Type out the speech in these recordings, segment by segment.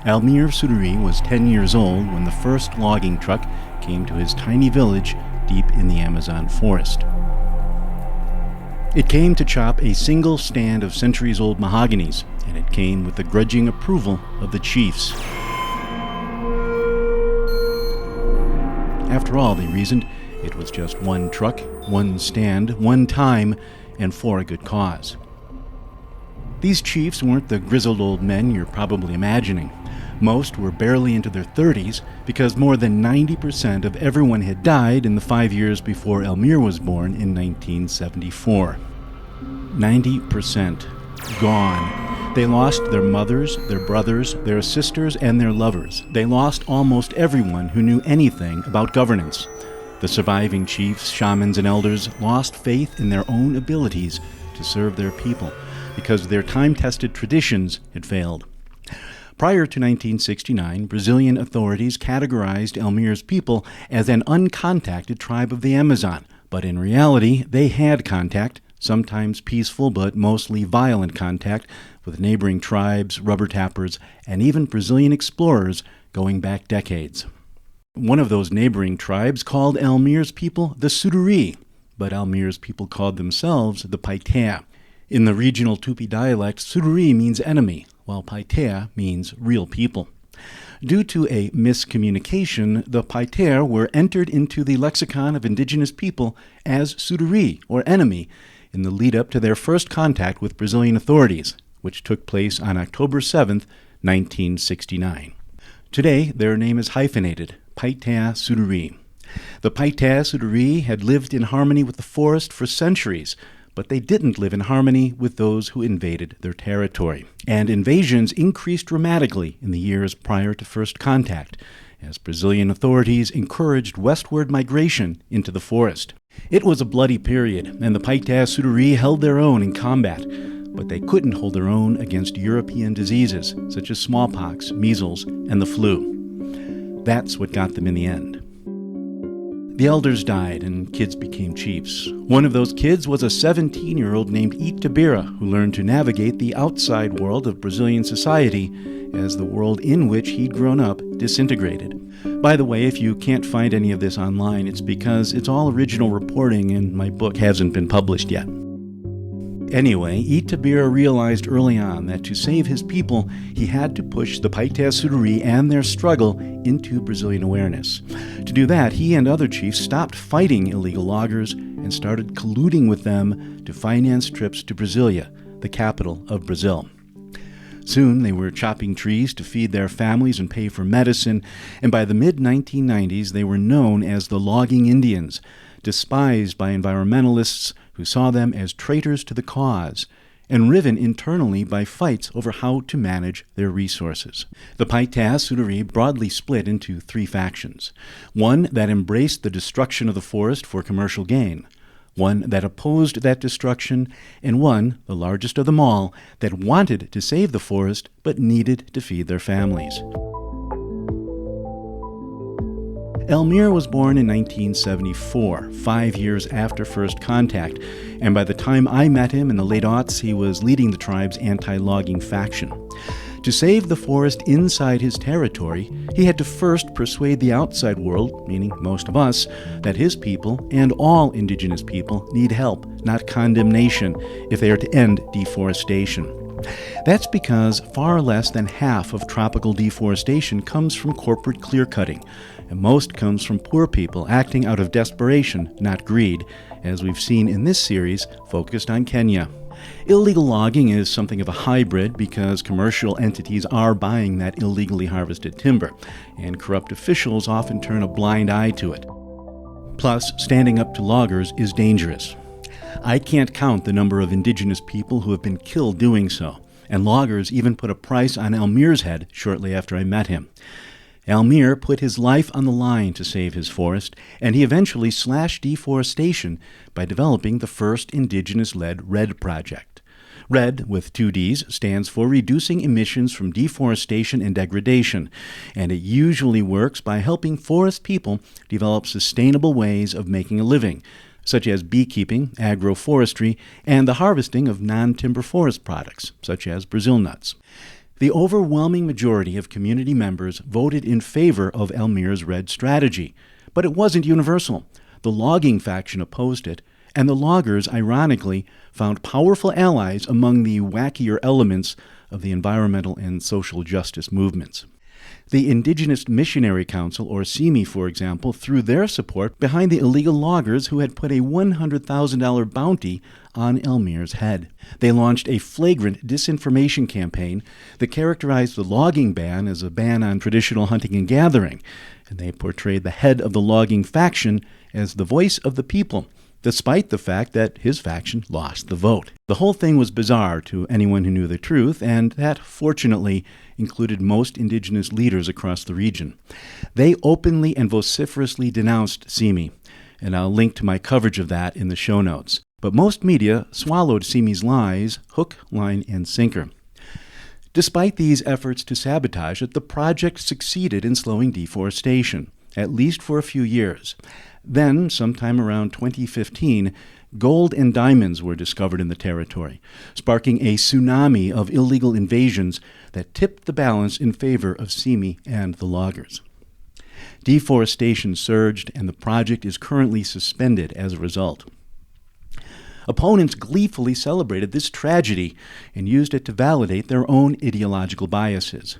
Almir Suduri was 10 years old when the first logging truck came to his tiny village deep in the Amazon forest. It came to chop a single stand of centuries-old mahoganies, and it came with the grudging approval of the chiefs. After all, they reasoned, it was just one truck, one stand, one time, and for a good cause. These chiefs weren't the grizzled old men you're probably imagining. Most were barely into their 30s because more than 90% of everyone had died in the 5 years before Almir was born in 1974. 90% gone. They lost their mothers, their brothers, their sisters, and their lovers. They lost almost everyone who knew anything about governance. The surviving chiefs, shamans, and elders lost faith in their own abilities to serve their people because their time-tested traditions had failed. Prior to 1969, Brazilian authorities categorized Almir's people as an uncontacted tribe of the Amazon, but in reality, they had contact, sometimes peaceful but mostly violent contact, with neighboring tribes, rubber tappers, and even Brazilian explorers going back decades. One of those neighboring tribes called Almir's people the Suduri, but Almir's people called themselves the Paitea. In the regional Tupi dialect, Suduri means enemy, while Paitea means real people. Due to a miscommunication, the Paitea were entered into the lexicon of indigenous people as Suduri, or enemy, in the lead-up to their first contact with Brazilian authorities, which took place on October 7, 1969. Today, their name is hyphenated, Paitea Suduri. The Paitea Suduri had lived in harmony with the forest for centuries, but they didn't live in harmony with those who invaded their territory. And invasions increased dramatically in the years prior to first contact, as Brazilian authorities encouraged westward migration into the forest. It was a bloody period, and the Paitea Suduri held their own in combat, but they couldn't hold their own against European diseases such as smallpox, measles, and the flu. That's what got them in the end. The elders died and kids became chiefs. One of those kids was a 17-year-old named Itabira, who learned to navigate the outside world of Brazilian society as the world in which he'd grown up disintegrated. By the way, if you can't find any of this online, it's because it's all original reporting and my book hasn't been published yet. Anyway, Itabira realized early on that to save his people, he had to push the Paitea Suduri and their struggle into Brazilian awareness. To do that, he and other chiefs stopped fighting illegal loggers and started colluding with them to finance trips to Brasilia, the capital of Brazil. Soon they were chopping trees to feed their families and pay for medicine, and by the mid-1990s they were known as the Logging Indians, despised by environmentalists who saw them as traitors to the cause, and riven internally by fights over how to manage their resources. The Paitea Suduri broadly split into three factions: one that embraced the destruction of the forest for commercial gain, one that opposed that destruction, and one, the largest of them all, that wanted to save the forest but needed to feed their families. Almir was born in 1974, 5 years after first contact, and by the time I met him in the late aughts, he was leading the tribe's anti-logging faction. To save the forest inside his territory, he had to first persuade the outside world, meaning most of us, that his people and all indigenous people need help, not condemnation, if they are to end deforestation. That's because far less than half of tropical deforestation comes from corporate clear-cutting, and most comes from poor people acting out of desperation, not greed, as we've seen in this series focused on Kenya. Illegal logging is something of a hybrid because commercial entities are buying that illegally harvested timber, and corrupt officials often turn a blind eye to it. Plus, standing up to loggers is dangerous. I can't count the number of indigenous people who have been killed doing so, and loggers even put a price on Almir's head shortly after I met him. Almir put his life on the line to save his forest, and he eventually slashed deforestation by developing the first indigenous-led RED project. RED, with 2 Ds, stands for Reducing Emissions from Deforestation and Degradation, and it usually works by helping forest people develop sustainable ways of making a living, such as beekeeping, agroforestry, and the harvesting of non-timber forest products, such as Brazil nuts. The overwhelming majority of community members voted in favor of Elmir's red strategy, but it wasn't universal. The logging faction opposed it, and the loggers, ironically, found powerful allies among the wackier elements of the environmental and social justice movements. The Indigenous Missionary Council, or SIMI, for example, threw their support behind the illegal loggers who had put a $100,000 bounty on Elmir's head. They launched a flagrant disinformation campaign that characterized the logging ban as a ban on traditional hunting and gathering, and they portrayed the head of the logging faction as the voice of the people, despite the fact that his faction lost the vote. The whole thing was bizarre to anyone who knew the truth, and that, fortunately, included most indigenous leaders across the region. They openly and vociferously denounced SIMI, and I'll link to my coverage of that in the show notes. But most media swallowed SIMI's lies, hook, line, and sinker. Despite these efforts to sabotage it, the project succeeded in slowing deforestation, at least for a few years. Then, sometime around 2015, gold and diamonds were discovered in the territory, sparking a tsunami of illegal invasions that tipped the balance in favor of SIMI and the loggers. Deforestation surged, and the project is currently suspended as a result. Opponents gleefully celebrated this tragedy and used it to validate their own ideological biases.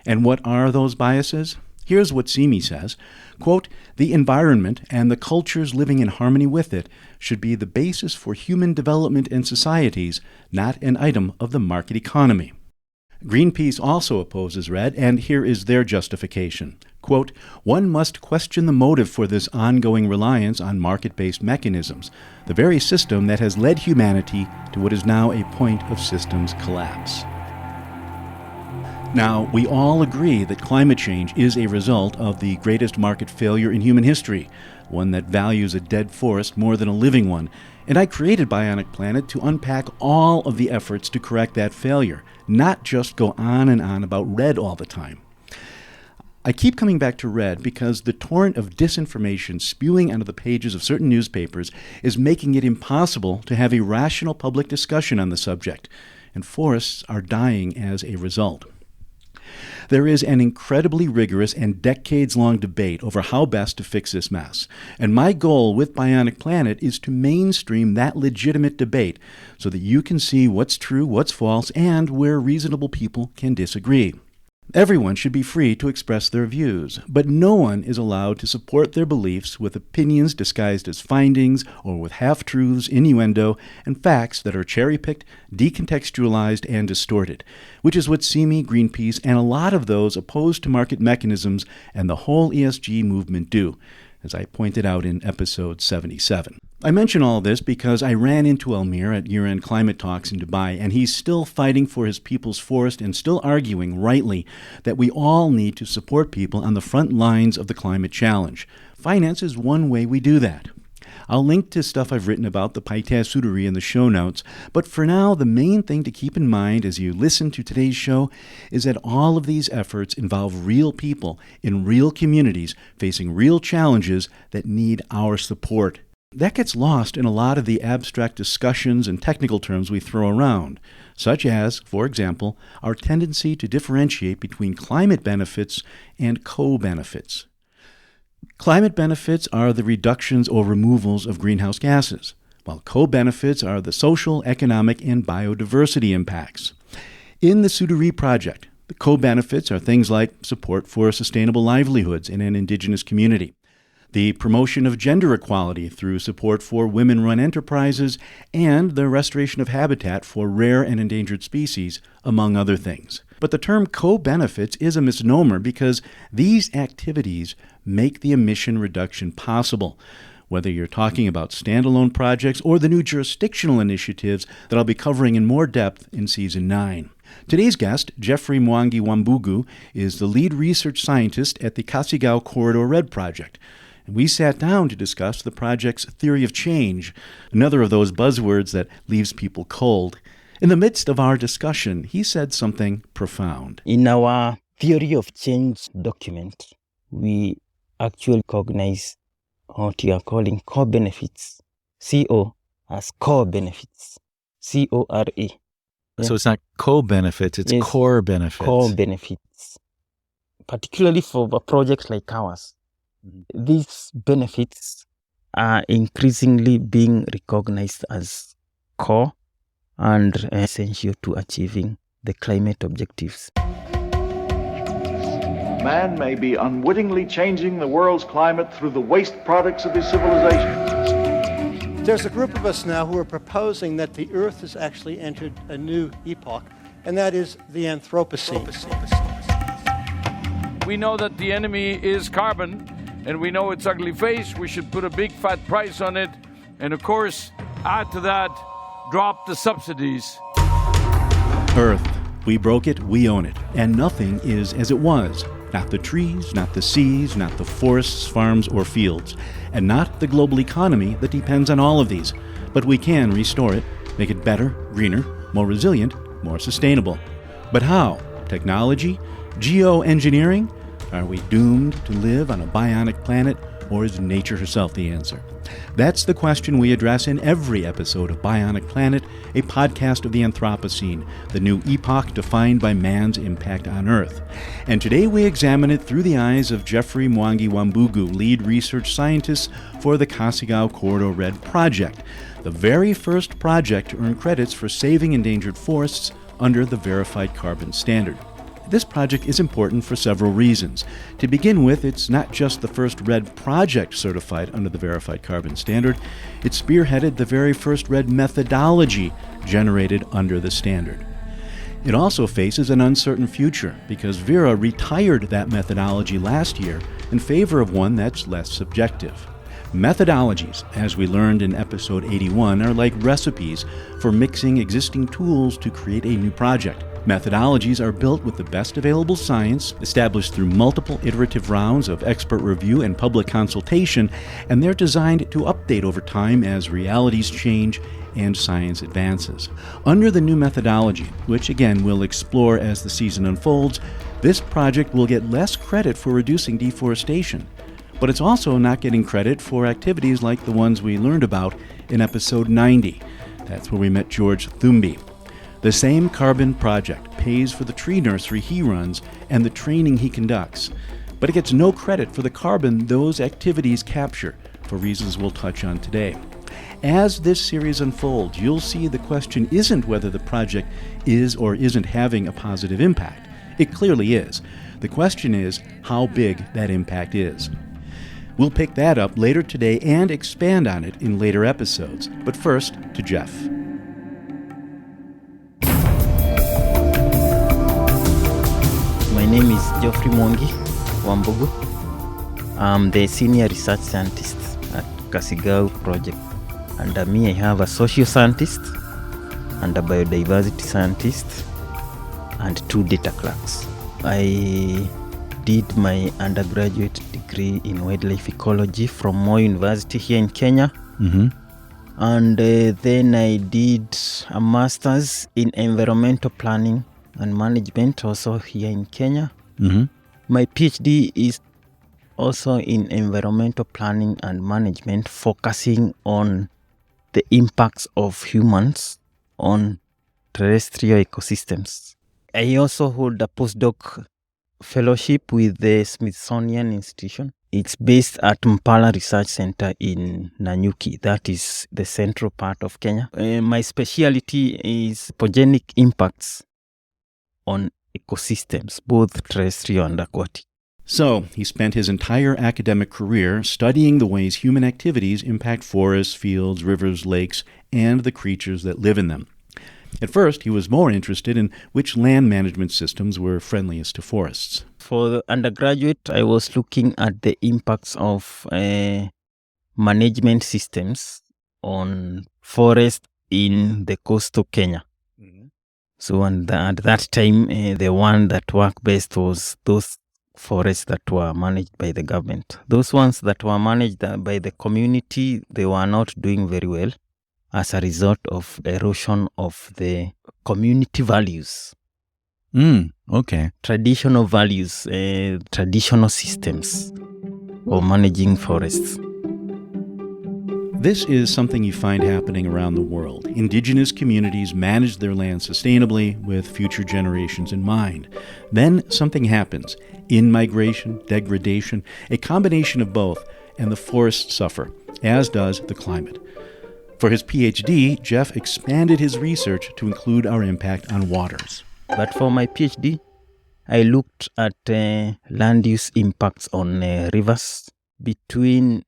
And what are those biases? Here's what SIMI says, quote, "The environment and the cultures living in harmony with it should be the basis for human development and societies, not an item of the market economy." Greenpeace also opposes RED, and here is their justification. Quote, "One must question the motive for this ongoing reliance on market-based mechanisms, the very system that has led humanity to what is now a point of systems collapse." Now, we all agree that climate change is a result of the greatest market failure in human history, one that values a dead forest more than a living one, and I created Bionic Planet to unpack all of the efforts to correct that failure, not just go on and on about RED all the time. I keep coming back to RED because the torrent of disinformation spewing out of the pages of certain newspapers is making it impossible to have a rational public discussion on the subject, and forests are dying as a result. There is an incredibly rigorous and decades-long debate over how best to fix this mess, and my goal with Bionic Planet is to mainstream that legitimate debate so that you can see what's true, what's false, and where reasonable people can disagree. Everyone should be free to express their views, but no one is allowed to support their beliefs with opinions disguised as findings or with half-truths, innuendo, and facts that are cherry-picked, decontextualized, and distorted, which is what SIMI, Greenpeace, and a lot of those opposed to market mechanisms and the whole ESG movement do, as I pointed out in episode 77. I mention all this because I ran into Elmir at year-end climate talks in Dubai, and he's still fighting for his people's forest and still arguing, rightly, that we all need to support people on the front lines of the climate challenge. Finance is one way we do that. I'll link to stuff I've written about the Paita Sudari in the show notes, but for now, the main thing to keep in mind as you listen to today's show is that all of these efforts involve real people in real communities facing real challenges that need our support. That gets lost in a lot of the abstract discussions and technical terms we throw around, such as, for example, our tendency to differentiate between climate benefits and co-benefits. Climate benefits are the reductions or removals of greenhouse gases, while co-benefits are the social, economic, and biodiversity impacts. In the Sudari project, the co-benefits are things like support for sustainable livelihoods in an indigenous community, the promotion of gender equality through support for women-run enterprises, and the restoration of habitat for rare and endangered species, among other things. But the term co-benefits is a misnomer because these activities make the emission reduction possible, whether you're talking about standalone projects or the new jurisdictional initiatives that I'll be covering in more depth in Season 9. Today's guest, Geoffry Mwangi Wambungu, is the lead research scientist at the Kasigau Corridor Red Project. And we sat down to discuss the project's theory of change, another of those buzzwords that leaves people cold. In the midst of our discussion, he said something profound. In our theory of change document, we actually recognize what we are calling core benefits. CO as core benefits. CORE. So it's not co-benefits, it's Yes. core benefits. Core benefits, particularly for a project like ours. These benefits are increasingly being recognized as core and essential to achieving the climate objectives. Man may be unwittingly changing the world's climate through the waste products of his civilization. There's a group of us now who are proposing that the Earth has actually entered a new epoch, and that is the Anthropocene. We know that the enemy is carbon, and we know its ugly face. We should put a big fat price on it, and of course, add to that, drop the subsidies. Earth. We broke it, we own it, and nothing is as it was. Not the trees, not the seas, not the forests, farms, or fields, and not the global economy that depends on all of these. But we can restore it, make it better, greener, more resilient, more sustainable. But how? Technology? Geoengineering? Are we doomed to live on a bionic planet, or is nature herself the answer? That's the question we address in every episode of Bionic Planet, a podcast of the Anthropocene, the new epoch defined by man's impact on Earth. And today we examine it through the eyes of Geoffry Mwangi Wambungu, lead research scientist for the Kasigau Corridor Red Project, the very first project to earn credits for saving endangered forests under the Verified Carbon Standard. This project is important for several reasons. To begin with, it's not just the first RED project certified under the Verified Carbon Standard, it spearheaded the very first RED methodology generated under the standard. It also faces an uncertain future because Vera retired that methodology last year in favor of one that's less subjective. Methodologies, as we learned in episode 81, are like recipes for mixing existing tools to create a new project. Methodologies are built with the best available science, established through multiple iterative rounds of expert review and public consultation, and they're designed to update over time as realities change and science advances. Under the new methodology, which again we'll explore as the season unfolds, this project will get less credit for reducing deforestation. But it's also not getting credit for activities like the ones we learned about in episode 90. That's where we met George Thumbi. The same carbon project pays for the tree nursery he runs and the training he conducts, but it gets no credit for the carbon those activities capture, for reasons we'll touch on today. As this series unfolds, you'll see the question isn't whether the project is or isn't having a positive impact. It clearly is. The question is how big that impact is. We'll pick that up later today and expand on it in later episodes. But first, to Geoff. My name is Geoffry Mwangi Wambungu. I'm the senior research scientist at Kasigau project. Under me, I have a social scientist and a biodiversity scientist and 2 data clerks. I did my undergraduate degree in wildlife ecology from Moi University here in Kenya. And then I did a master's in environmental planning and management also here in Kenya. My PhD is also in environmental planning and management, focusing on the impacts of humans on terrestrial ecosystems. I also hold a postdoc fellowship with the Smithsonian Institution. It's based at Mpala Research Center in Nanyuki. That is the central part of Kenya. My specialty is progenic impacts on ecosystems, both terrestrial and aquatic. So, he spent his entire academic career studying the ways human activities impact forests, fields, rivers, lakes, and the creatures that live in them. At first, he was more interested in which land management systems were friendliest to forests. For the undergraduate, I was looking at the impacts of management systems on forests in the coastal Kenya. So at that time, the one that worked best was those forests that were managed by the government. Those ones that were managed by the community, they were not doing very well as a result of erosion of the community values. Okay. Traditional values, traditional systems for managing forests. This is something you find happening around the world. Indigenous communities manage their land sustainably with future generations in mind. Then something happens. In-migration, degradation, a combination of both, and the forests suffer, as does the climate. For his PhD, Geoff expanded his research to include our impact on waters. But for my PhD, I looked at land use impacts on rivers between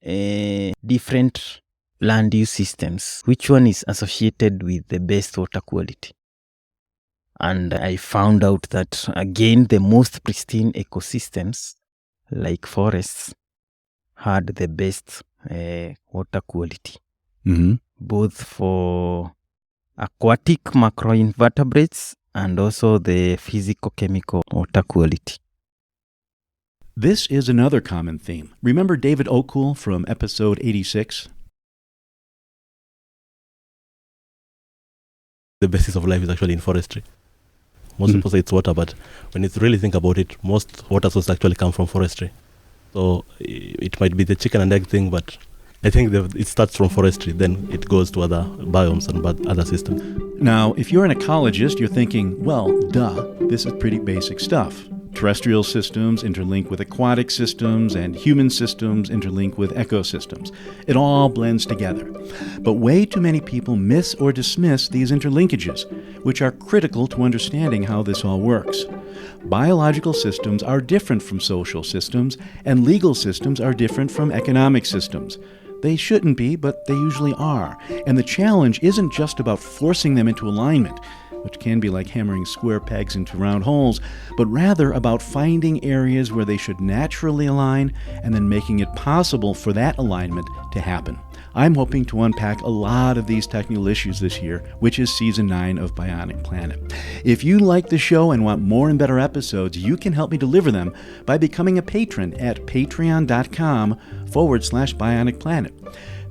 different land use systems. Which one is associated with the best water quality? And I found out that, again, the most pristine ecosystems, like forests, had the best water quality, both for aquatic macroinvertebrates and also the physico-chemical water quality. This is another common theme. Remember David O'Cool from episode 86? The basis of life is actually in forestry. Most people say it's water, but when you really think about it, most water sources actually come from forestry. So it might be the chicken and egg thing, but I think it starts from forestry, then it goes to other biomes and other systems. Now, if you're an ecologist, you're thinking, well, duh, this is pretty basic stuff. Terrestrial systems interlink with aquatic systems, and human systems interlink with ecosystems. It all blends together. But way too many people miss or dismiss these interlinkages, which are critical to understanding how this all works. Biological systems are different from social systems, and legal systems are different from economic systems. They shouldn't be, but they usually are. And the challenge isn't just about forcing them into alignment, which can be like hammering square pegs into round holes, but rather about finding areas where they should naturally align and then making it possible for that alignment to happen. I'm hoping to unpack a lot of these technical issues this year, which is Season 9 of Bionic Planet. If you like the show and want more and better episodes, you can help me deliver them by becoming a patron at patreon.com/Bionic Planet.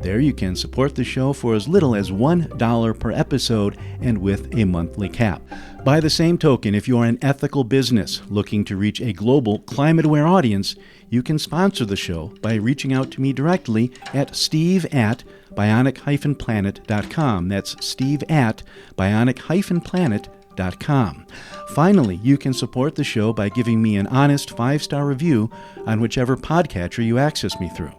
There you can support the show for as little as $1 per episode and with a monthly cap. By the same token, if you are an ethical business looking to reach a global climate-aware audience, you can sponsor the show by reaching out to me directly at steve@bionic-planet.com. That's steve@bionic-planet.com. Finally, you can support the show by giving me an honest 5-star review on whichever podcatcher you access me through.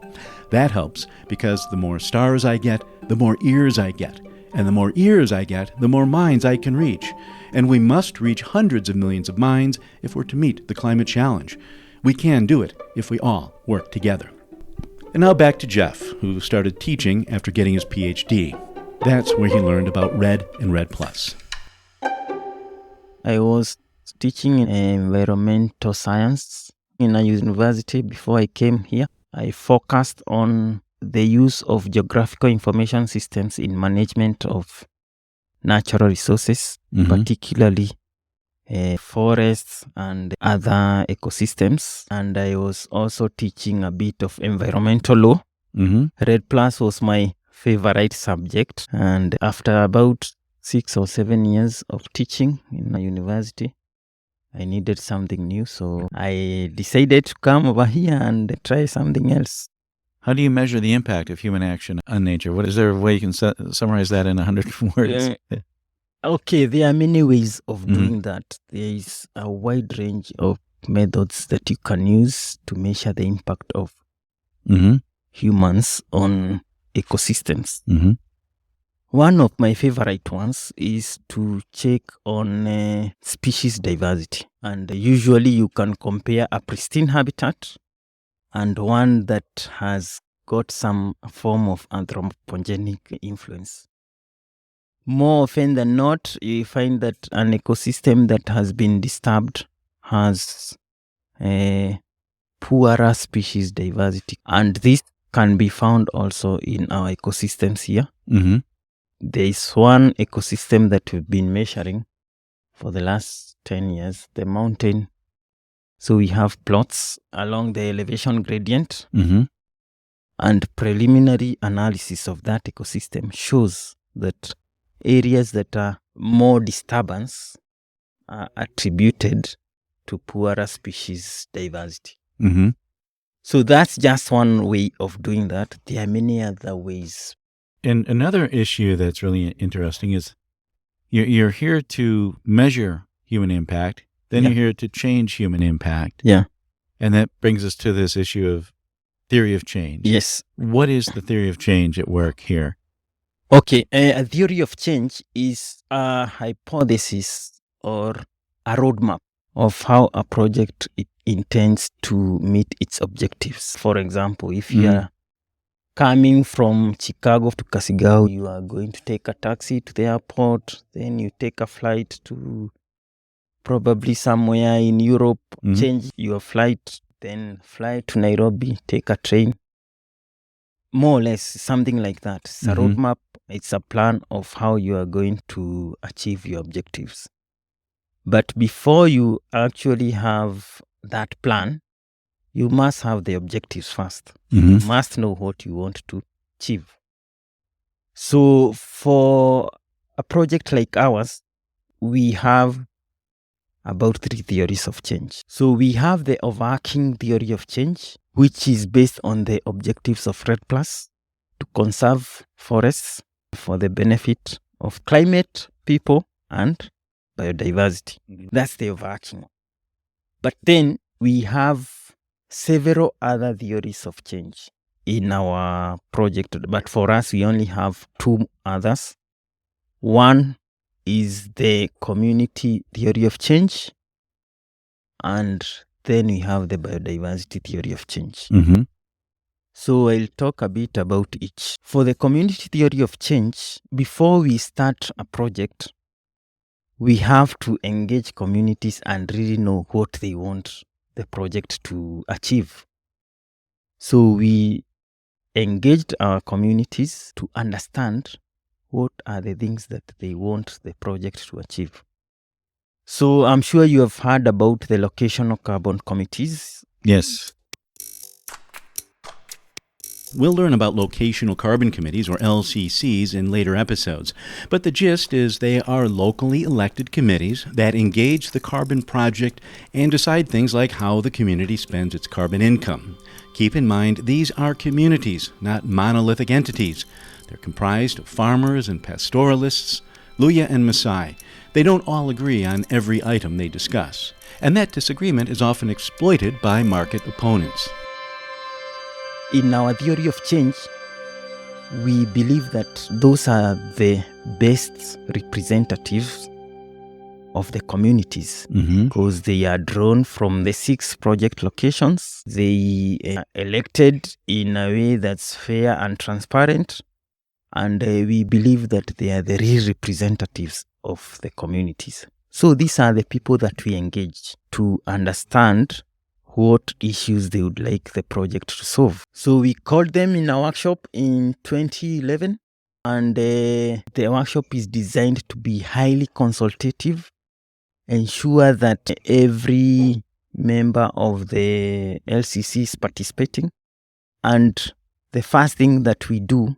That helps because the more stars I get, the more ears I get. And the more ears I get, the more minds I can reach. And we must reach hundreds of millions of minds if we're to meet the climate challenge. We can do it if we all work together. And now back to Geoff, who started teaching after getting his PhD. That's where he learned about RED and RED+. I was teaching environmental science in a university before I came here. I focused on the use of geographical information systems in management of natural resources, particularly forests and other ecosystems. And I was also teaching a bit of environmental law. RED+ was my favorite subject. And after about 6 or 7 years of teaching in a university, I needed something new, so I decided to come over here and try something else. How do you measure the impact of human action on nature? Is there a way you can summarize that in 100 words? Okay, there are many ways of doing that. There is a wide range of methods that you can use to measure the impact of humans on ecosystems. One of my favorite ones is to check on species diversity. And usually you can compare a pristine habitat and one that has got some form of anthropogenic influence. More often than not, you find that an ecosystem that has been disturbed has a poorer species diversity. And this can be found also in our ecosystems here. There is one ecosystem that we've been measuring for the last 10 years, the mountain. So we have plots along the elevation gradient, and preliminary analysis of that ecosystem shows that areas that are more disturbance are attributed to poorer species diversity. So that's just one way of doing that. There are many other ways And another issue that's really interesting is you're here to measure human impact, then Yeah. you're here to change human impact. Yeah. And that brings us to this issue of theory of change. Yes. What is the theory of change at work here? Okay. A theory of change is a hypothesis or a roadmap of how a project intends to meet its objectives. For example, if you are coming from Chicago to Kasigau, you are going to take a taxi to the airport, then you take a flight to probably somewhere in Europe, change your flight, then fly to Nairobi, take a train. More or less, something like that. It's a roadmap, it's a plan of how you are going to achieve your objectives. But before you actually have that plan, you must have the objectives first. You must know what you want to achieve. So for a project like ours, we have about 3 theories of change. So we have the overarching theory of change, which is based on the objectives of RED+, to conserve forests for the benefit of climate, people, and biodiversity. That's the overarching. But then we have several other theories of change in our project, but for us, we only have 2 others. One is the community theory of change, and then we have the biodiversity theory of change. So I'll talk a bit about each. For the community theory of change, before we start a project, we have to engage communities and really know what they want the project to achieve. So we engaged our communities to understand what are the things that they want the project to achieve. So I'm sure you have heard about the locational carbon committees. Yes. We'll learn about locational carbon committees, or LCCs, in later episodes. But the gist is they are locally elected committees that engage the carbon project and decide things like how the community spends its carbon income. Keep in mind, these are communities, not monolithic entities. They're comprised of farmers and pastoralists, Luya and Maasai. They don't all agree on every item they discuss, and that disagreement is often exploited by market opponents. In our theory of change, we believe that those are the best representatives of the communities because they are drawn from the 6 project locations. They are elected in a way that's fair and transparent, and we believe that they are the real representatives of the communities. So these are the people that we engage to understand what issues they would like the project to solve. So we called them in our workshop in 2011, and the workshop is designed to be highly consultative, ensure that every member of the LCC is participating. And the first thing that we do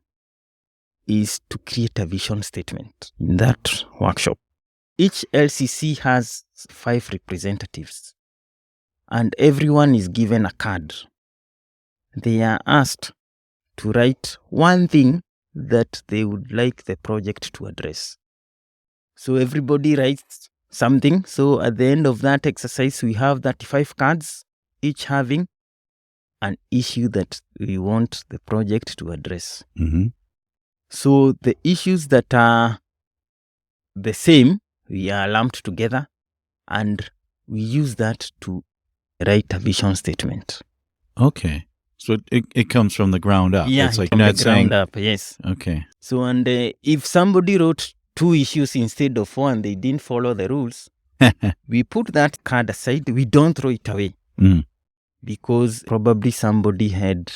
is to create a vision statement in that workshop. Each LCC has 5 representatives, and everyone is given a card. They are asked to write one thing that they would like the project to address. So everybody writes something. So at the end of that exercise, we have 35 cards, each having an issue that we want the project to address. So the issues that are the same, we are lumped together, and we use that to write a vision statement. Okay. So it comes from the ground up. Yeah, it's like from you're the not saying, ground up, yes. Okay. So, and if somebody wrote 2 issues instead of 1, they didn't follow the rules, we put that card aside. We don't throw it away because probably somebody had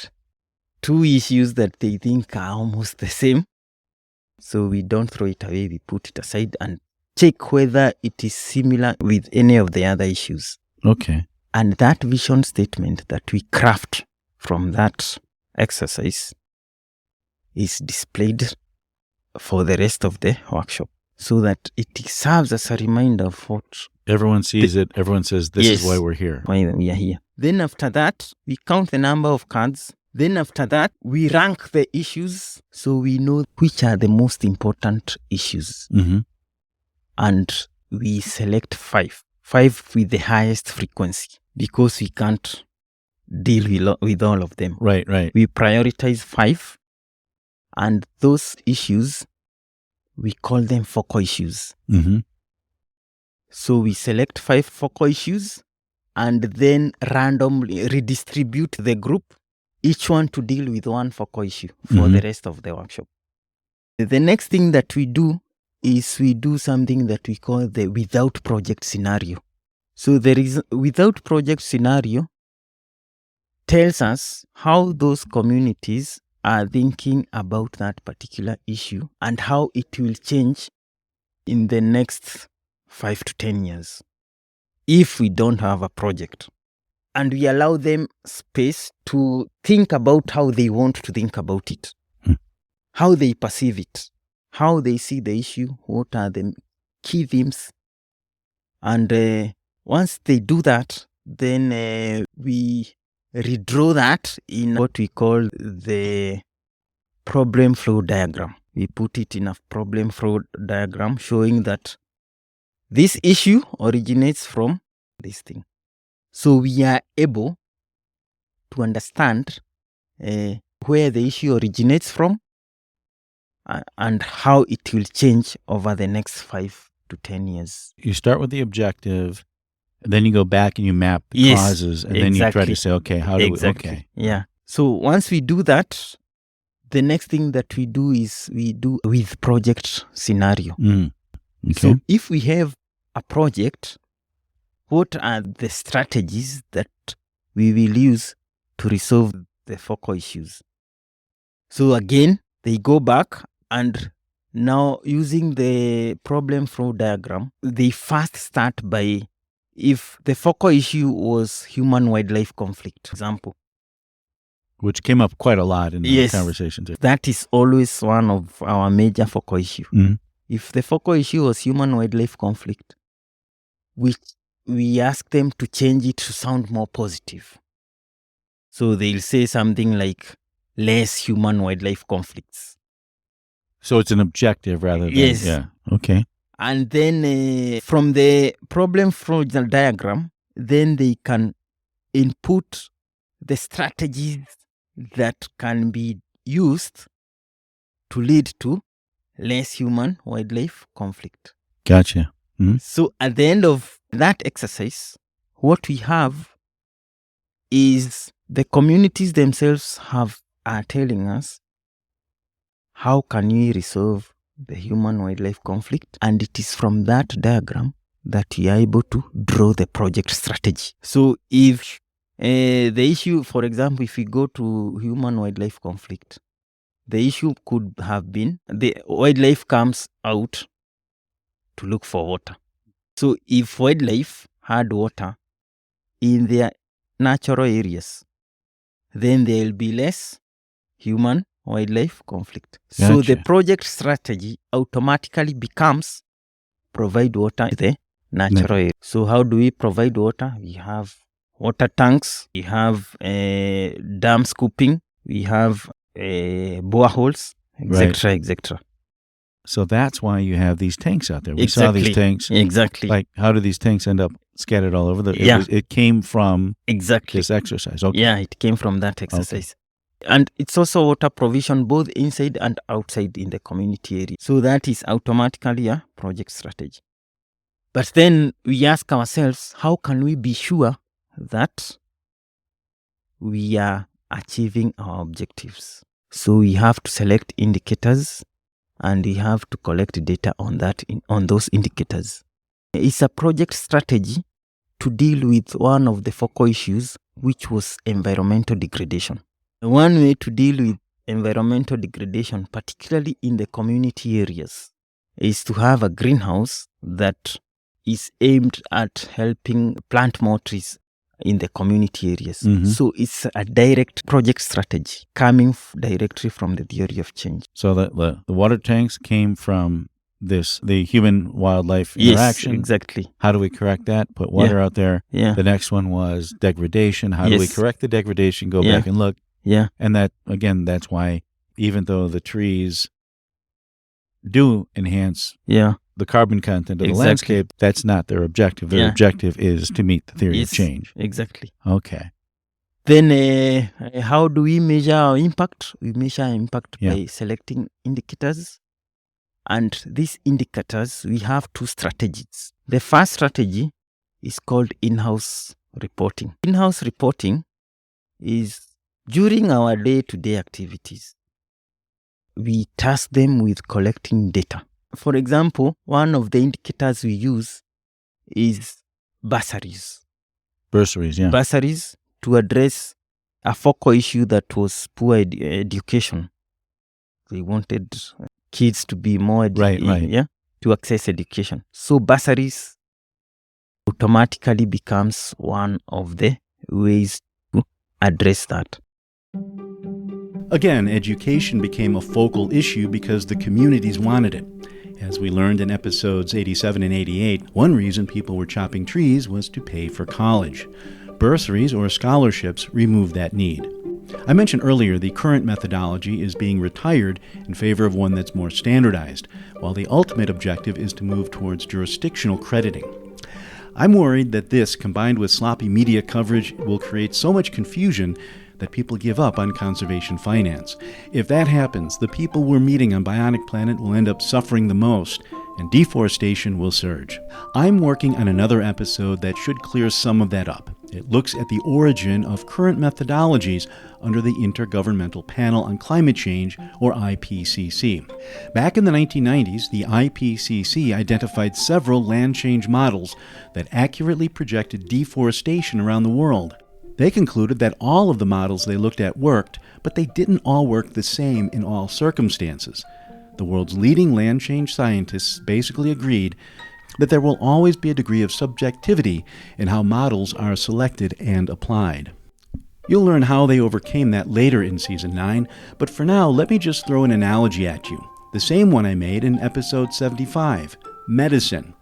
2 issues that they think are almost the same. So we don't throw it away. We put it aside and check whether it is similar with any of the other issues. Okay. And that vision statement that we craft from that exercise is displayed for the rest of the workshop so that it serves as a reminder of what everyone sees it. Everyone says, this is Yes. why we're here. why we are here. Then after that, we count the number of cards Then after that, we rank the issues so we know which are the most important issues. Mm-hmm. And we select 5 with the highest frequency, because we can't deal with all of them. Right. We prioritize 5, and those issues, we call them focal issues. Mm-hmm. So we select 5 focal issues and then randomly redistribute the group, each one to deal with one focal issue for the rest of the workshop. The next thing that we do is we do something that we call the without project scenario. So there is without project scenario tells us how those communities are thinking about that particular issue and how it will change in the next 5 to 10 years if we don't have a project. And we allow them space to think about how they want to think about it, how they perceive it, how they see the issue, what are the key themes. And once they do that, then we redraw that in what we call the problem flow diagram. We put it in a problem flow diagram showing that this issue originates from this thing. So we are able to understand where the issue originates from and how it will change over the next 5 to 10 years. You start with the objective, and then you go back and you map the causes, and then you try to say, okay, how do we, okay. Yeah. So once we do that, the next thing that we do is we do with project scenario. Okay. So if we have a project, what are the strategies that we will use to resolve the focal issues? So again, they go back, and now using the problem flow diagram, they first start by, if the focal issue was human-wildlife conflict, for example. Which came up quite a lot in the Yes. conversations. That is always one of our major focal issue. If the focal issue was human-wildlife conflict, we ask them to change it to sound more positive. So they'll say something like less human-wildlife conflicts. So it's an objective rather than... Yes. Yeah. Okay. And then from the problem flow diagram, then they can input the strategies that can be used to lead to less human-wildlife conflict. Gotcha. So at the end of that exercise, what we have is the communities themselves are telling us how can we resolve the human-wildlife conflict, and it is from that diagram that we are able to draw the project strategy. So if the issue, for example, if we go to human-wildlife conflict, the issue could have been the wildlife comes out to look for water. So if wildlife had water in their natural areas, then there will be less human-wildlife conflict. So the Gotcha. project strategy automatically becomes provide water in the natural area. So how do we provide water? We have water tanks, we have dam scooping, we have boreholes, etc., etc. So that's why you have these tanks out there. We saw these tanks. Exactly. Like, how do these tanks end up scattered all over? Yeah. It came from Exactly. this exercise. Okay. Yeah, it came from that exercise. And it's also water provision both inside and outside in the community area. So that is automatically a project strategy. But then we ask ourselves, how can we be sure that we are achieving our objectives? So we have to select indicators, and we have to collect data on that, on those indicators. It's a project strategy to deal with one of the focal issues, which was environmental degradation. One way to deal with environmental degradation, particularly in the community areas, is to have a greenhouse that is aimed at helping plant more trees in the community areas. So it's a direct project strategy coming directly from the theory of change. So the water tanks came from the human-wildlife interaction. Yes, exactly. How do we correct that? Put water out there. Yeah. The next one was degradation. How do we correct the degradation? Go back and look. Yeah. And that, again, that's why even though the trees do enhance Yeah. the carbon content of the Exactly. landscape, that's not their objective. Their Yeah. objective is to meet the theory Yes, of change. exactly. Okay. Then how do we measure our impact? We measure impact Yeah. by selecting indicators. And these indicators, we have two strategies. The first strategy is called in-house reporting. In-house reporting is during our day-to-day activities. We task them with collecting data. For example, one of the indicators we use is bursaries. Bursaries, yeah. Bursaries to address a focal issue that was poor education. They wanted kids to be more Right. to access education. So bursaries automatically becomes one of the ways to address that. Again, education became a focal issue because the communities wanted it. As we learned in episodes 87 and 88, one reason people were chopping trees was to pay for college. Bursaries or scholarships removed that need. I mentioned earlier the current methodology is being retired in favor of one that's more standardized, while the ultimate objective is to move towards jurisdictional crediting. I'm worried that this, combined with sloppy media coverage, will create so much confusion that people give up on conservation finance. If that happens, the people we're meeting on Bionic Planet will end up suffering the most, and deforestation will surge. I'm working on another episode that should clear some of that up. It looks at the origin of current methodologies under the Intergovernmental Panel on Climate Change, or IPCC. Back in the 1990s, the IPCC identified several land change models that accurately projected deforestation around the world. They concluded that all of the models they looked at worked, but they didn't all work the same in all circumstances. The world's leading land change scientists basically agreed that there will always be a degree of subjectivity in how models are selected and applied. You'll learn how they overcame that later in Season 9, but for now, let me just throw an analogy at you. The same one I made in Episode 75, medicine.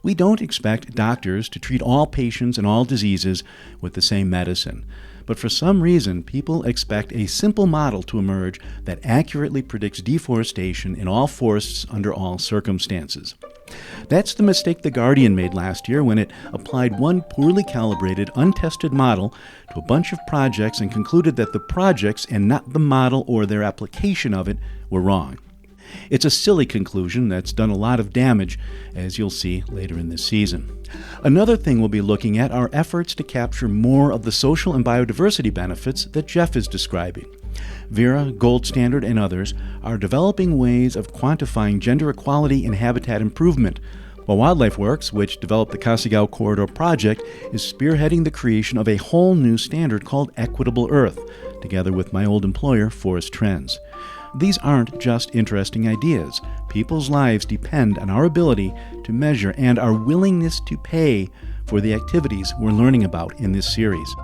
We don't expect doctors to treat all patients and all diseases with the same medicine. But for some reason, people expect a simple model to emerge that accurately predicts deforestation in all forests under all circumstances. That's the mistake The Guardian made last year when it applied one poorly calibrated, untested model to a bunch of projects and concluded that the projects and not the model or their application of it were wrong. It's a silly conclusion that's done a lot of damage, as you'll see later in this season. Another thing we'll be looking at are efforts to capture more of the social and biodiversity benefits that Geoff is describing. Vera, Gold Standard, and others are developing ways of quantifying gender equality and habitat improvement, while Wildlife Works, which developed the Kasigau Corridor project, is spearheading the creation of a whole new standard called Equitable Earth, together with my old employer, Forest Trends. These aren't just interesting ideas. People's lives depend on our ability to measure and our willingness to pay for the activities we're learning about in this series.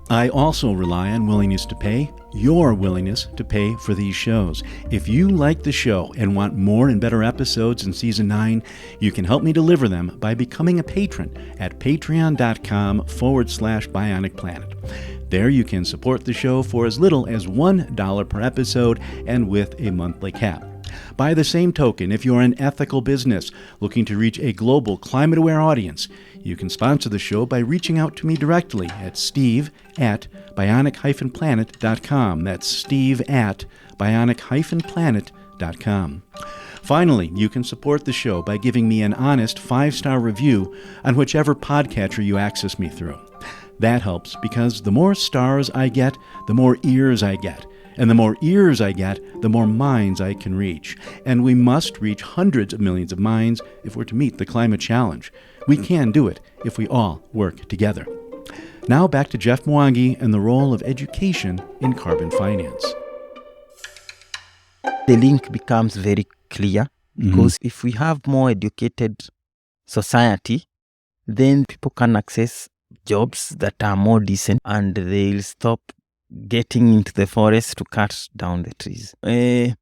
I also rely on willingness to pay, your willingness to pay for these shows. If you like the show and want more and better episodes in Season 9, you can help me deliver them by becoming a patron at patreon.com/Bionic Planet. There you can support the show for as little as $1 per episode and with a monthly cap. By the same token, if you're an ethical business looking to reach a global climate-aware audience, you can sponsor the show by reaching out to me directly at steve@bionic-planet.com. That's steve@bionic-planet.com. Finally, you can support the show by giving me an honest 5-star review on whichever podcatcher you access me through. That helps because the more stars I get, the more ears I get. And the more ears I get, the more minds I can reach. And we must reach hundreds of millions of minds if we're to meet the climate challenge. We can do it if we all work together. Now back to Geoff Mwangi and the role of education in carbon finance. The link becomes very clear because if we have more educated society, then people can access jobs that are more decent and they'll stop getting into the forest to cut down the trees. Where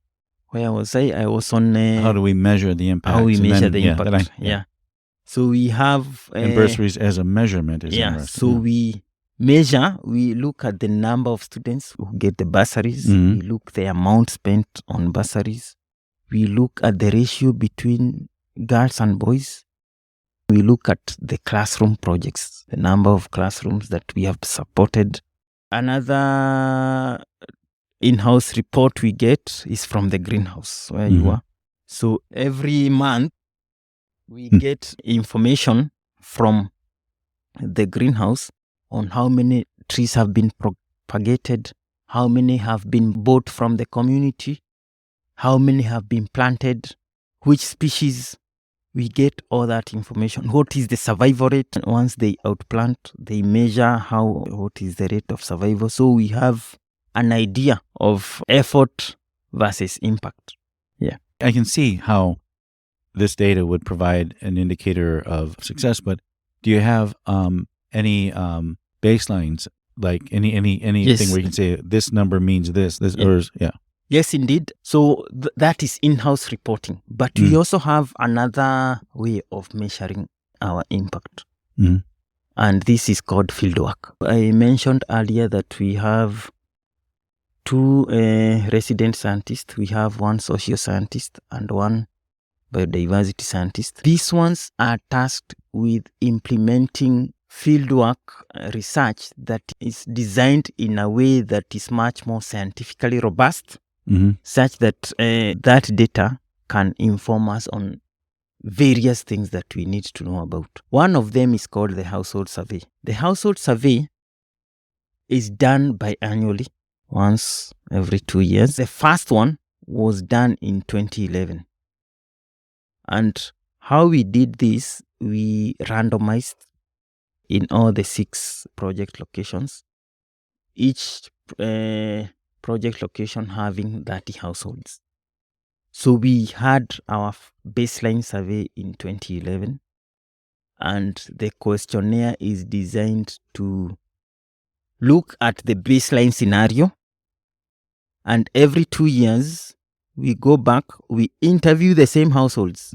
was I? I was on... how do we measure the impact? How we measure the impact, So we have... and bursaries as a measurement is interesting. So we measure, we look at the number of students who get the bursaries. Mhm. We look the amount spent on bursaries. We look at the ratio between girls and boys. We look at the classroom projects, the number of classrooms that we have supported. Another in-house report we get is from the greenhouse where you Mhm. are. So every month we get information from the greenhouse on how many trees have been propagated, how many have been bought from the community, how many have been planted, which species. We get all that information. What is the survival rate? Once they outplant, they measure what is the rate of survival. So we have an idea of effort versus impact. Yeah. I can see how this data would provide an indicator of success, but do you have any baselines, like anything Yes. where you can say this number means this, Yeah. or yeah? Yes, indeed. So that is in-house reporting. But we also have another way of measuring our impact. Mhm. And this is called fieldwork. I mentioned earlier that we have 2 resident scientists. We have 1 social scientist and 1 biodiversity scientist. These ones are tasked with implementing fieldwork research that is designed in a way that is much more scientifically robust, such that that data can inform us on various things that we need to know about. One of them is called the household survey. The household survey is done biannually, once every 2 years. The first one was done in 2011. And how we did this, we randomized in all the 6 project locations, each project location having 30 households. So we had our baseline survey in 2011, and the questionnaire is designed to look at the baseline scenario, and every 2 years we go back, we interview the same households.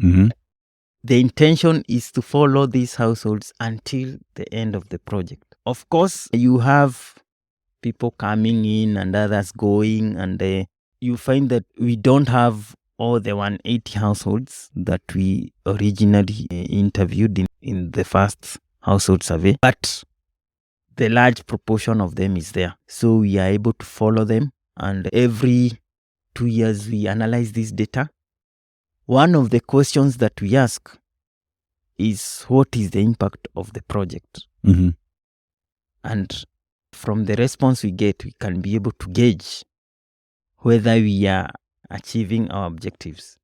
The intention is to follow these households until the end of the project. Of course, you have people coming in and others going, and you find that we don't have all the 180 households that we originally interviewed in the first household survey, but the large proportion of them is there. So we are able to follow them, and every 2 years we analyze this data. One of the questions that we ask is, what is the impact of the project? And from the response we get, we can be able to gauge whether we are achieving our objectives.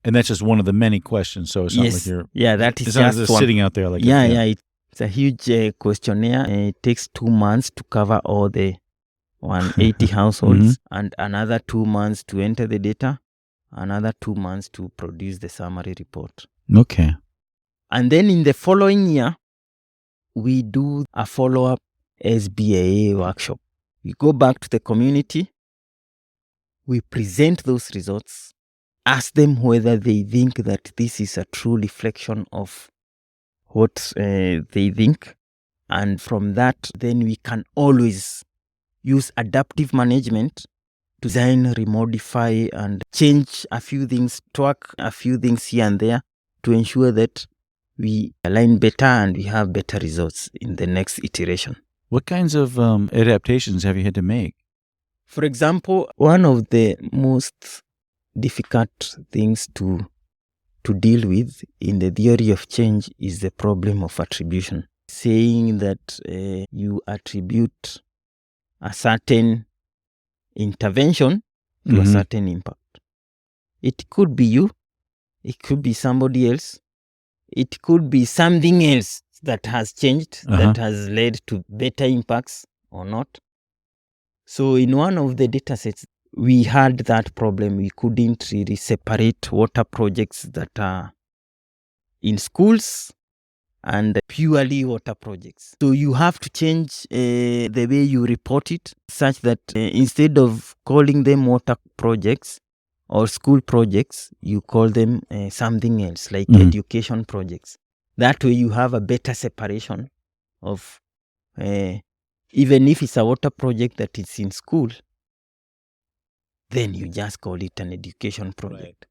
And that's just one of the many questions. So it's not like you're that is it's not just just sitting out there like it's a huge questionnaire. It takes 2 months to cover all the 180 households, and another 2 months to enter the data, another 2 months to produce the summary report. Okay. And then in the following year, we do a follow-up SBAA workshop. We go back to the community, we present those results, ask them whether they think that this is a true reflection of what they think. And from that, then we can always use adaptive management to design, remodify, and change a few things, tweak a few things here and there to ensure that we align better and we have better results in the next iteration. What kinds of adaptations have you had to make? For example, one of the most difficult things to deal with in the theory of change is the problem of attribution. Saying that you attribute a certain intervention to a certain impact. It could be you, it could be somebody else, it could be something else that has changed, that has led to better impacts or not. So in one of the data sets, we had that problem. We couldn't really separate water projects that are in schools and purely water projects. So you have to change the way you report it, such that instead of calling them water projects or school projects, you call them something else, like education projects. That way you have a better separation of even if it's a water project that is in school, then you just call it an education project.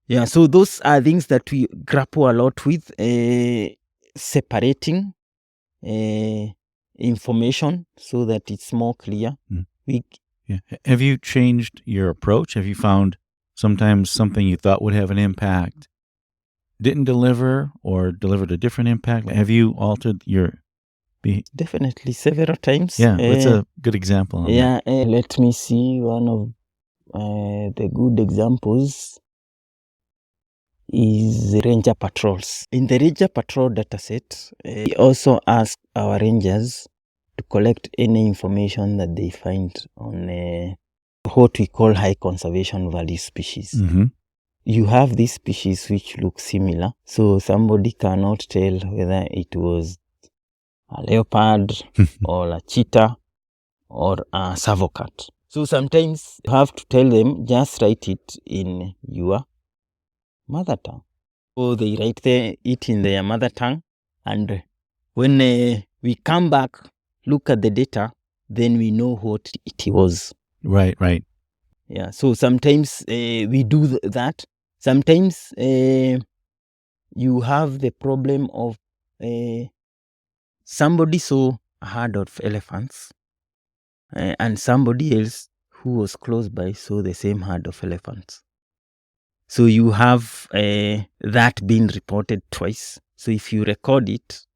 Yeah, so those are things that we grapple a lot with, separating information so that it's more clear. Yeah. Have you changed your approach? Have you found sometimes something you thought would have an impact didn't deliver or delivered a different impact? Have you altered your... Definitely several times. Yeah, what's a good example on that? Let me see. One of the good examples is ranger patrols. In the ranger patrol dataset, we also ask our rangers to collect any information that they find on what we call high conservation value species. Mm-hmm. You have these species which look similar, so somebody cannot tell whether it was a leopard or a cheetah or a savocat. So sometimes you have to tell them, just write it in your mother tongue. So they write it in their mother tongue, and when we come back, look at the data, then we know what it was. Right. Yeah, so sometimes we do that. Sometimes you have the problem of somebody saw a herd of elephants and somebody else who was close by saw the same herd of elephants. So you have that being reported twice. So if you record it,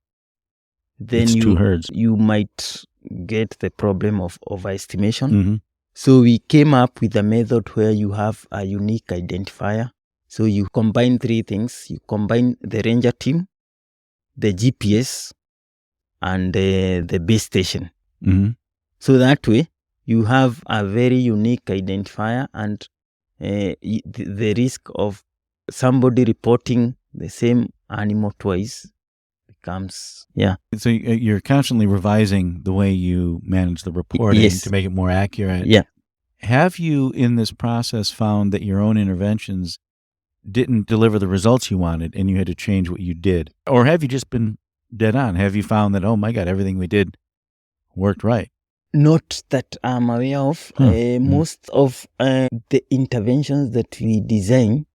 then It's two herds. you might get the problem of overestimation. Mm-hmm. So we came up with a method where you have a unique identifier. So you combine three things. You combine the ranger team, the GPS, and the base station. Mm-hmm. So that way, you have a very unique identifier, and the risk of somebody reporting the same animal twice becomes, So you're constantly revising the way you manage the reporting Yes. to make it more accurate. Yeah. Have you, in this process, found that your own interventions didn't deliver the results you wanted and you had to change what you did? Or have you just been dead on? Have you found that, oh my God, everything we did worked right? Not that I'm aware of. Most of the interventions that we design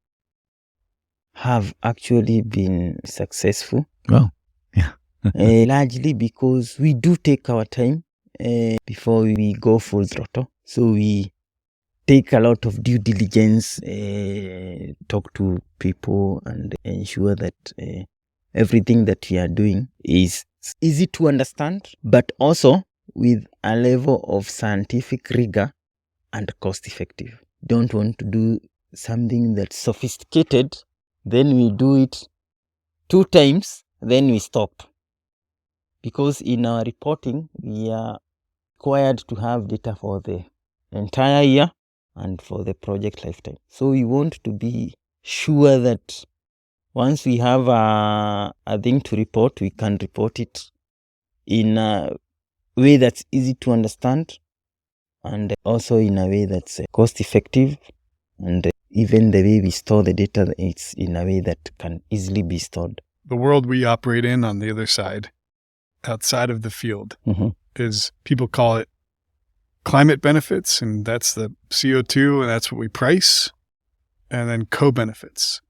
have actually been successful. Well, yeah. Largely because we do take our time before we go full throttle. So we take a lot of due diligence, talk to people, and ensure that everything that we are doing is easy to understand, but also with a level of scientific rigor and cost effective. Don't want to do something that's sophisticated, then we do it 2 times, then we stop. Because in our reporting, we are required to have data for the entire year and for the project lifetime. So we want to be sure that once we have a thing to report, we can report it in a way that's easy to understand, and also in a way that's cost effective, and even the way we store the data, it's in a way that can easily be stored. The world we operate in on the other side, outside of the field, is, people call it climate benefits, and that's the CO2, and that's what we price, and then co-benefits.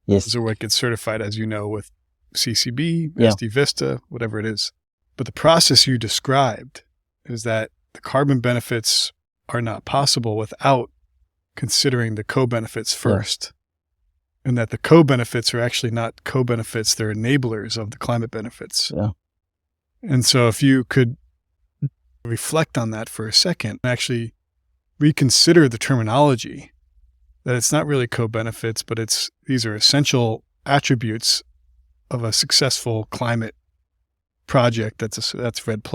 Yes. Those are what gets certified, as you know, with CCB, Yeah. SD Vista, whatever it is. But the process you described is that the carbon benefits are not possible without considering the co-benefits first. And that the co-benefits are actually not co-benefits, they're enablers of the climate benefits. Yeah. And so if you could reflect on that for a second, and actually reconsider the terminology, that it's not really co-benefits, but these are essential attributes of a successful climate project that's REDD+.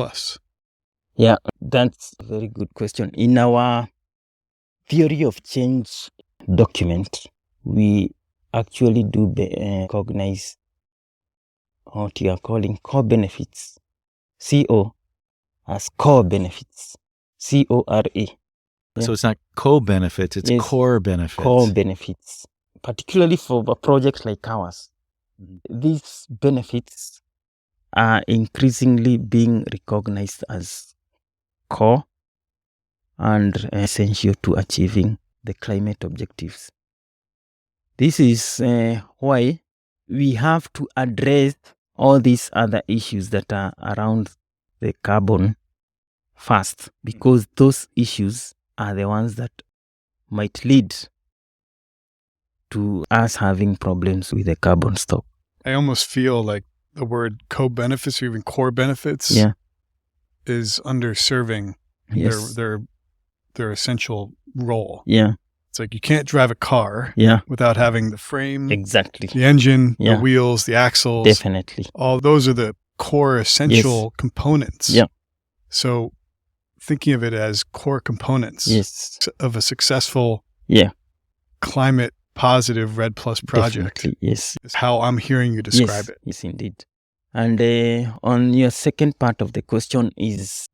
Yeah, that's a very good question. In our theory of change document, we actually do recognize what you are calling core benefits, CO, as core benefits, CORE. So it's not co-benefits, it's Yes. core benefits. Core benefits, particularly for a project like ours. These benefits are increasingly being recognized as core and essential to achieving the climate objectives. This is why we have to address all these other issues that are around the carbon first, because those issues are the ones that might lead to us having problems with the carbon stock. I almost feel like the word co-benefits or even core benefits is underserving their essential role. Yeah. It's like you can't drive a car without having the frame, exactly, the engine, the wheels, the axles. Definitely. All those are the core essential components. Yeah. So thinking of it as core components of a successful climate positive REDD+ project. Definitely, yes. Is how I'm hearing you describe it. Yes, indeed. And on your second part of the question is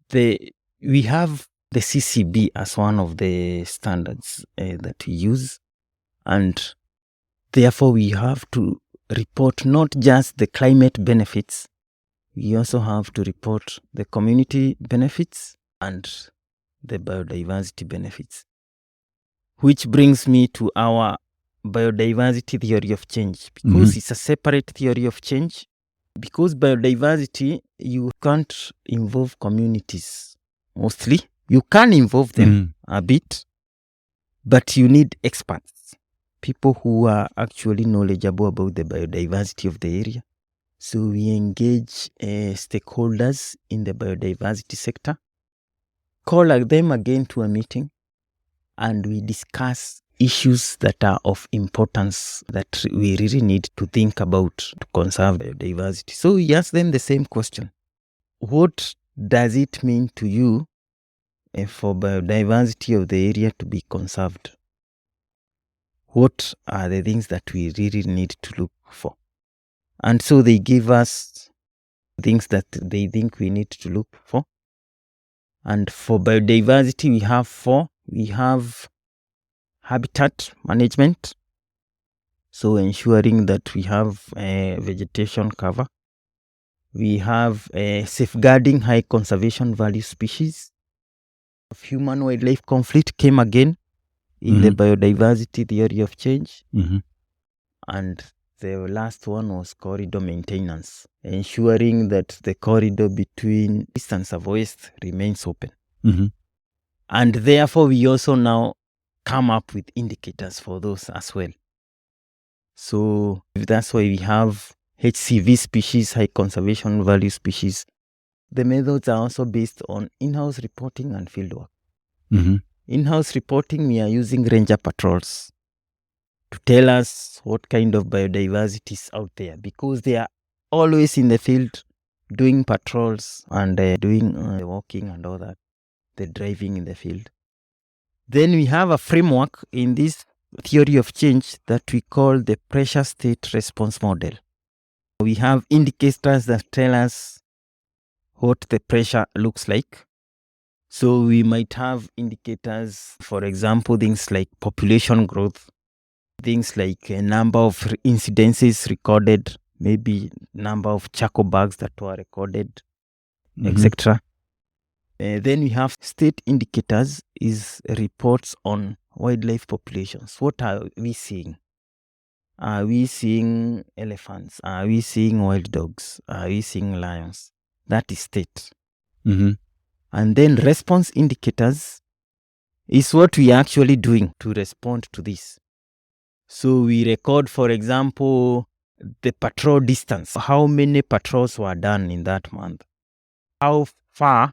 we have the CCB as one of the standards that we use, and therefore we have to report not just the climate benefits, we also have to report the community benefits and the biodiversity benefits. Which brings me to our biodiversity theory of change, because it's a separate theory of change. Because biodiversity, you can't involve communities mostly. You can involve them a bit, but you need experts, people who are actually knowledgeable about the biodiversity of the area. So we engage stakeholders in the biodiversity sector, call them again to a meeting, and we discuss issues that are of importance that we really need to think about to conserve biodiversity. So we ask them the same question. What does it mean to you for biodiversity of the area to be conserved? What are the things that we really need to look for? And so they give us things that they think we need to look for. And for biodiversity, we have 4. We have habitat management, so ensuring that we have vegetation cover. We have safeguarding high conservation value species. Human-wildlife conflict came again in the biodiversity theory of change. And the last one was corridor maintenance, ensuring that the corridor between east and southwest remains open. And therefore, we also now come up with indicators for those as well. So that's why we have HCV species, high conservation value species. The methods are also based on in-house reporting and fieldwork. In-house reporting, we are using ranger patrols to tell us what kind of biodiversity is out there, because they are always in the field doing patrols and doing the walking and all that, the driving in the field. Then we have a framework in this theory of change that we call the pressure state response model. We have indicators that tell us what the pressure looks like. So we might have indicators, for example, things like population growth, things like a number of incidences recorded, maybe number of charcoal bags that were recorded, etc. Then we have state indicators, is reports on wildlife populations. What are we seeing? Are we seeing elephants? Are we seeing wild dogs? Are we seeing lions? That is state. And then response indicators is what we are actually doing to respond to this. So we record, for example, the patrol distance. How many patrols were done in that month? How far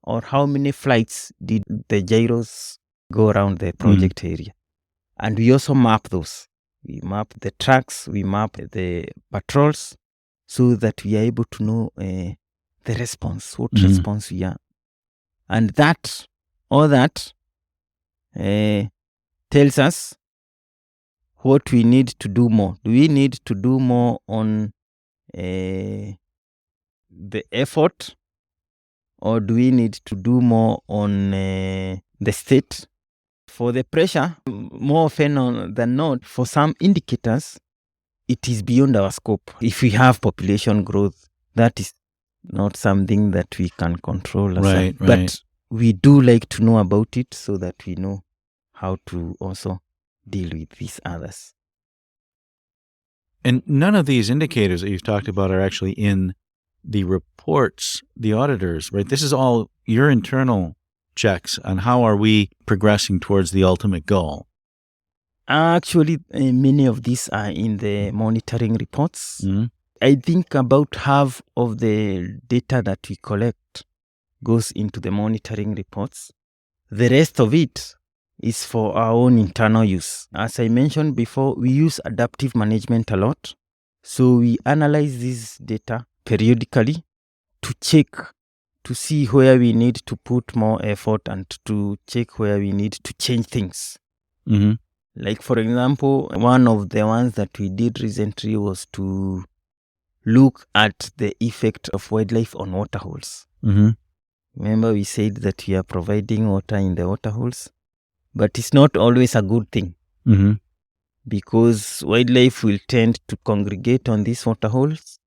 or how many flights did the gyros go around the project area? And we also map those. We map the tracks, we map the patrols, so that we are able to know the response, what response we are. And that, all that tells us what we need to do more. Do we need to do more on the effort, or do we need to do more on the state? For the pressure, more often than not, for some indicators, it is beyond our scope. If we have population growth, that is not something that we can control. Right. But we do like to know about it so that we know how to also deal with these others. And none of these indicators that you've talked about are actually in the reports, the auditors, right? This is all your internal checks on how are we progressing towards the ultimate goal. Actually, many of these are in the monitoring reports. Mm-hmm. I think about half of the data that we collect goes into the monitoring reports. The rest of it is for our own internal use. As I mentioned before, we use adaptive management a lot. So we analyze this data periodically to check, to see where we need to put more effort and to check where we need to change things. Mm-hmm. Like, for example, one of the ones that we did recently was to look at the effect of wildlife on waterholes. Mm-hmm. Remember, we said that we are providing water in the waterholes, but it's not always a good thing. Mm-hmm. Because wildlife will tend to congregate on these waterholes.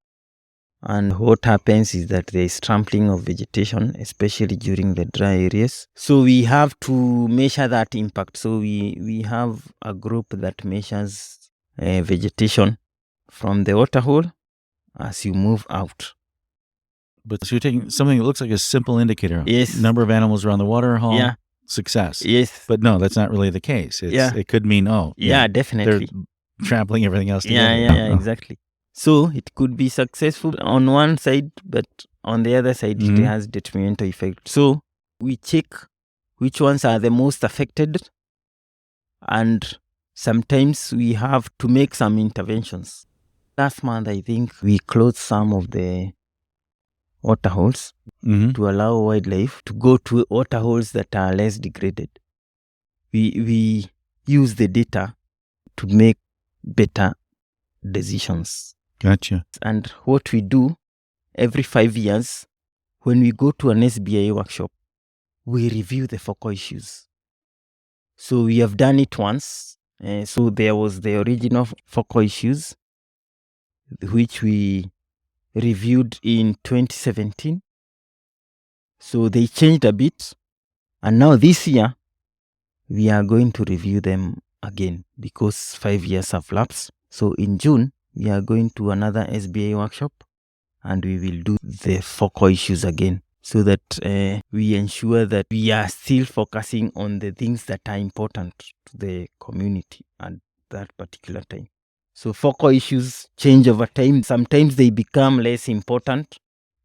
And what happens is that there is trampling of vegetation, especially during the dry areas. So we have to measure that impact. So we have a group that measures vegetation from the waterhole as you move out. But so you're taking something that looks like a simple indicator. Yes. Number of animals around the waterhole. Yeah. Success. Yes. But no, that's not really the case. It could mean, definitely. They're trampling everything else together. Yeah, exactly. So it could be successful on one side, but on the other side, Mm-hmm. it has detrimental effect. So we check which ones are the most affected, and sometimes we have to make some interventions. Last month, I think we closed some of the waterholes Mm-hmm. to allow wildlife to go to waterholes that are less degraded. We use the data to make better decisions. Gotcha. And what we do every 5 years, when we go to an SBA workshop, we review the focal issues. So we have done it once. So there was the original focal issues, which we reviewed in 2017. So they changed a bit. And now this year, we are going to review them again because 5 years have lapsed. So in June, we are going to another SBA workshop and we will do the focal issues again so that we ensure that we are still focusing on the things that are important to the community at that particular time. So focal issues change over time. Sometimes they become less important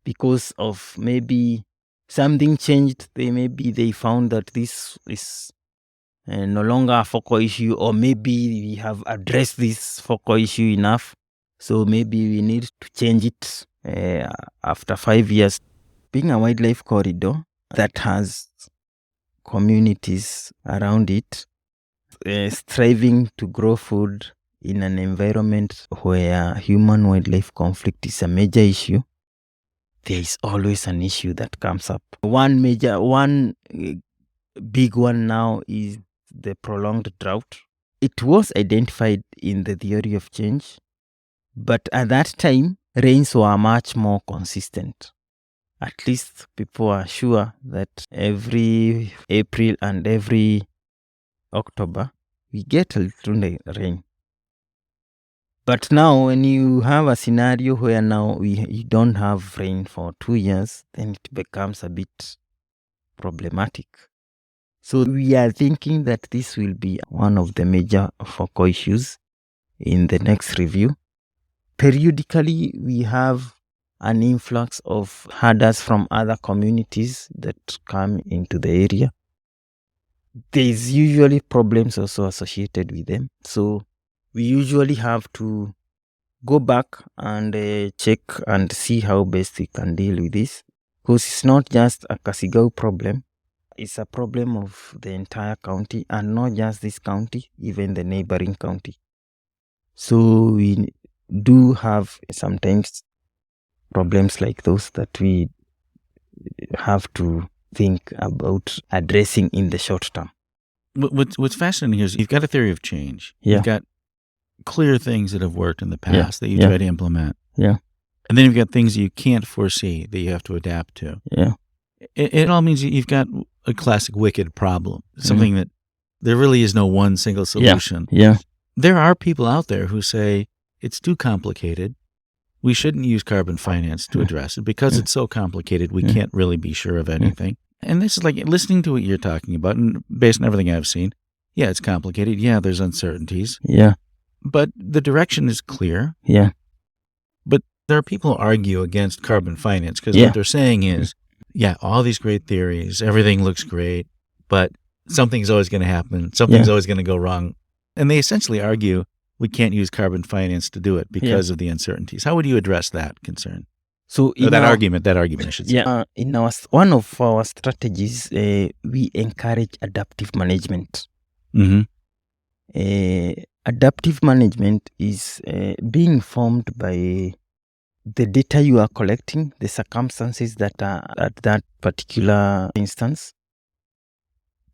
because of maybe something changed. They found that this is no longer a focal issue, or maybe we have addressed this focal issue enough. So maybe we need to change it after 5 years. Being a wildlife corridor that has communities around it, striving to grow food in an environment where human-wildlife conflict is a major issue, there is always an issue that comes up. One big one now is the prolonged drought. It was identified in the theory of change, but at that time, rains were much more consistent. At least people are sure that every April and every October, we get a little rain. But now, when you have a scenario where now you don't have rain for 2 years, then it becomes a bit problematic. So we are thinking that this will be one of the major focal issues in the next review. Periodically, we have an influx of herders from other communities that come into the area. There's usually problems also associated with them. So we usually have to go back and check and see how best we can deal with this. Because it's not just a Kasigau problem. It's a problem of the entire county, and not just this county, even the neighboring county. So we do have sometimes problems like those that we have to think about addressing in the short term. What's fascinating here is you've got a theory of change. Yeah. You've got clear things that have worked in the past that you Yeah. try to implement. Yeah. And then you've got things you can't foresee that you have to adapt to. Yeah. It all means you've got a classic wicked problem, something that there really is no one single solution. Yeah. There are people out there who say it's too complicated. We shouldn't use carbon finance to address it because it's so complicated. We can't really be sure of anything. And this is like listening to what you're talking about, and based on everything I've seen, yeah, it's complicated. Yeah, there's uncertainties. Yeah. But the direction is clear. Yeah. But there are people who argue against carbon finance because Yeah. what they're saying is, yeah, all these great theories, everything looks great, but something's always going to happen. Something's always going to go wrong. And they essentially argue we can't use carbon finance to do it because of the uncertainties. How would you address that concern? So Or that argument, I should say. Yeah. In one of our strategies, we encourage adaptive management. Mm-hmm. Adaptive management is being formed by the data you are collecting, the circumstances that are at that particular instance,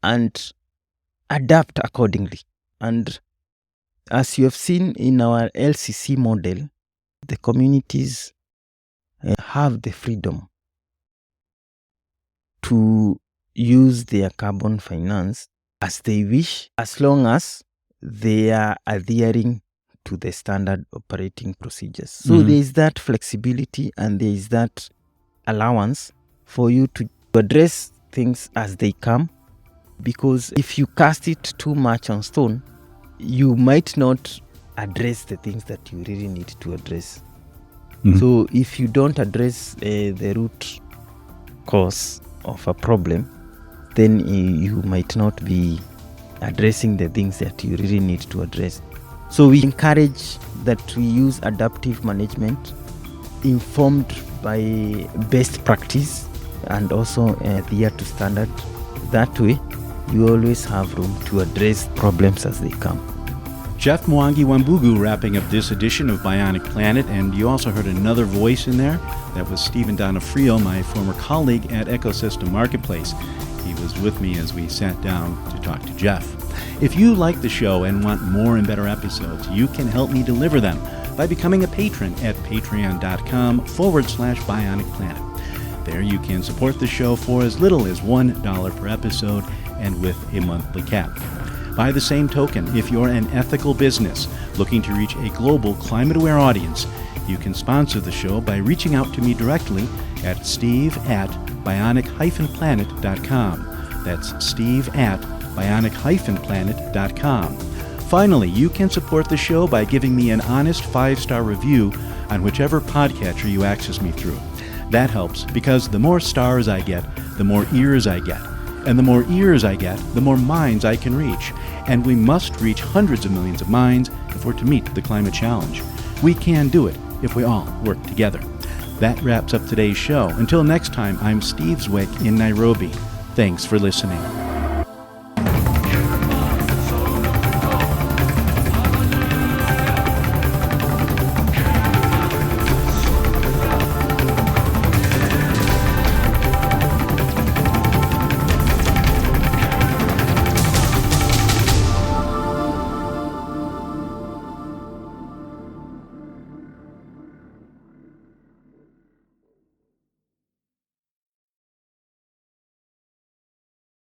and adapt accordingly. And as you have seen in our LCC model, the communities have the freedom to use their carbon finance as they wish, as long as they are adhering to the standard operating procedures. So there is that flexibility and there is that allowance for you to address things as they come, because if you cast it too much on stone, you might not address the things that you really need to address. So if you don't address the root cause of a problem, then you might not be addressing the things that you really need to address. So we encourage that we use adaptive management informed by best practice and also adhere to standard. That way, you always have room to address problems as they come. Geoff Mwangi Wambungu wrapping up this edition of Bionic Planet, and you also heard another voice in there. That was Stephen Donofrio, my former colleague at Ecosystem Marketplace. He was with me as we sat down to talk to Geoff. If you like the show and want more and better episodes, you can help me deliver them by becoming a patron at patreon.com/Bionic Planet. There you can support the show for as little as $1 per episode and with a monthly cap. By the same token, if you're an ethical business looking to reach a global climate-aware audience, you can sponsor the show by reaching out to me directly at steve@bionic-planet.com. That's steve@bionic-planet.com. Finally, you can support the show by giving me an honest 5-star review on whichever podcatcher you access me through. That helps because the more stars I get, the more ears I get. And the more ears I get, the more minds I can reach. And we must reach hundreds of millions of minds if we're to meet the climate challenge. We can do it if we all work together. That wraps up today's show. Until next time, I'm Steve Zwick in Nairobi. Thanks for listening.